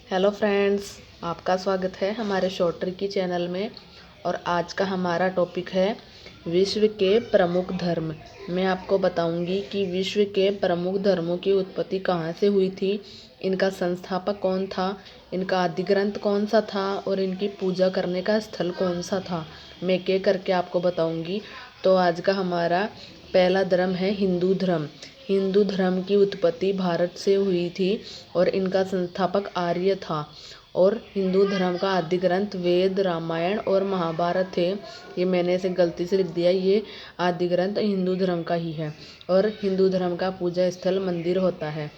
Hello friends, आपका स्वागत है हमारे शॉर्ट ट्रिक की चैनल में। और आज का हमारा टॉपिक है विश्व के प्रमुख धर्म। मैं आपको बताऊंगी कि विश्व के प्रमुख धर्मों की उत्पत्ति कहाँ से हुई थी, इनका संस्थापक कौन था, इनका आदि ग्रंथ कौन सा था और इनकी पूजा करने का स्थल कौन सा था। मैं एक एक करके आपको बताऊंगी। तो आज का हमारा पहला धर्म है हिंदू धर्म। हिंदू धर्म की उत्पत्ति भारत से हुई थी और इनका संस्थापक आर्य था। और हिंदू धर्म का आदि ग्रंथ वेद, रामायण और महाभारत थे। ये मैंने इसे गलती से लिख दिया, ये आदि ग्रंथ हिंदू धर्म का ही है। और हिंदू धर्म का पूजा स्थल मंदिर होता है।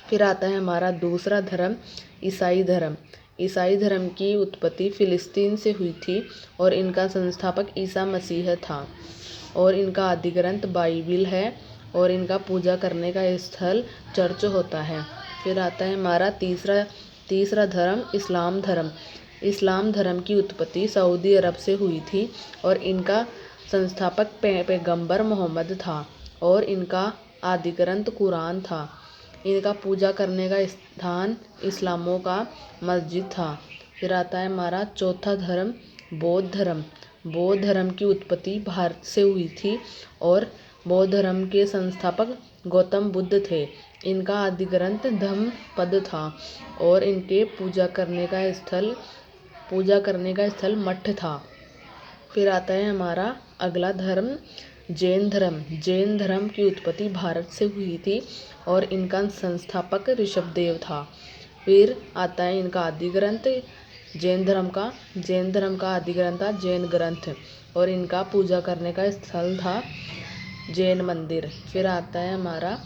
फिर आता है हमारा दूसरा धर्म, ईसाई धर्म। ईसाई धर्म की उत्पत्ति फिलिस्तीन से हुई थी और इनका संस्थापक ईसा मसीह था। और इनका आदि ग्रंथ बाइबिल है और इनका पूजा करने का स्थल चर्च होता है। फिर आता है हमारा तीसरा धर्म, इस्लाम धर्म। इस्लाम धर्म की उत्पत्ति सऊदी अरब से हुई थी और इनका संस्थापक पैगंबर मोहम्मद था और इनका आदि ग्रंथ कुरान था। इनका पूजा करने का स्थान इस्लामों का मस्जिद था। फिर आता है हमारा चौथा धर्म, बौद्ध धर्म। बौद्ध धर्म की उत्पत्ति भारत से हुई थी और बौद्ध धर्म के संस्थापक गौतम बुद्ध थे। इनका आदि ग्रंथ धम्मपद था और इनके पूजा करने का स्थल मठ था। फिर आता है हमारा अगला धर्म, जैन धर्म। जैन धर्म की उत्पत्ति भारत से हुई थी और इनका संस्थापक ऋषभदेव था। फिर आता है इनका आदि ग्रंथ जैन धर्म का आदि ग्रंथ था जैन ग्रंथ और इनका पूजा करने का स्थल था जैन मंदिर। फिर आता है हमारा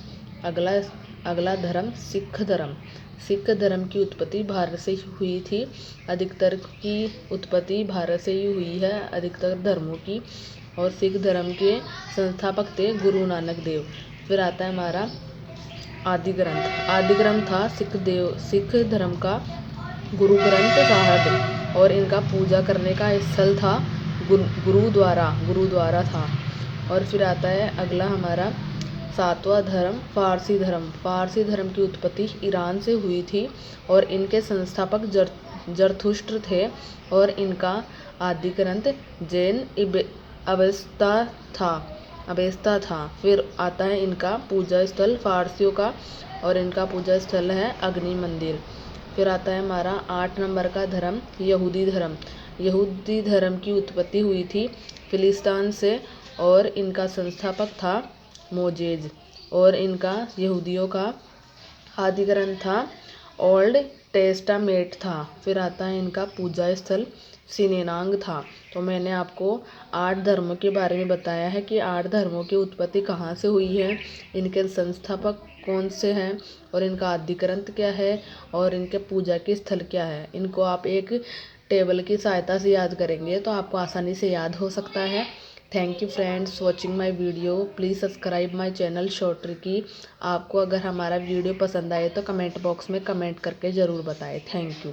अगला धर्म, सिख धर्म। सिख धर्म की उत्पत्ति भारत से हुई थी। अधिकतर की उत्पत्ति भारत से ही हुई है, अधिकतर धर्मों की। और सिख धर्म के संस्थापक थे गुरु नानक देव। फिर आता है हमारा आदि ग्रंथ। आदि ग्रंथ था सिख धर्म का गुरु ग्रंथ साहब और इनका पूजा करने का स्थल था गुरुद्वारा था। और फिर आता है अगला हमारा सातवां धर्म, फारसी धर्म। फारसी धर्म की उत्पत्ति ईरान से हुई थी और इनके संस्थापक जरथुष्ट्र थे और इनका आदि ग्रंथ जैन अवेस्ता था। फिर आता है इनका पूजा स्थल फारसियों का और इनका पूजा स्थल है अग्नि मंदिर। फिर आता है हमारा 8 नंबर का धर्म, यहूदी धर्म। यहूदी धर्म की उत्पत्ति हुई थी फिलिस्तीन से और इनका संस्थापक था मोजेज और इनका यहूदियों का आदि ग्रंथ था ओल्ड टेस्टामेंट था। फिर आता है इनका पूजा स्थल सिनेनांग था। तो मैंने आपको 8 धर्मों के बारे में बताया है कि 8 धर्मों की उत्पत्ति कहाँ से हुई है, इनके संस्थापक कौन से हैं और इनका आदि ग्रंथ क्या है और इनके पूजा के स्थल क्या है। इनको आप एक टेबल की सहायता से याद करेंगे तो आपको आसानी से याद हो सकता है। Thank you friends watching my video. Please subscribe my channel short trick की। आपको अगर हमारा वीडियो पसंद आए तो कमेंट बॉक्स में कमेंट करके ज़रूर बताएं। Thank you.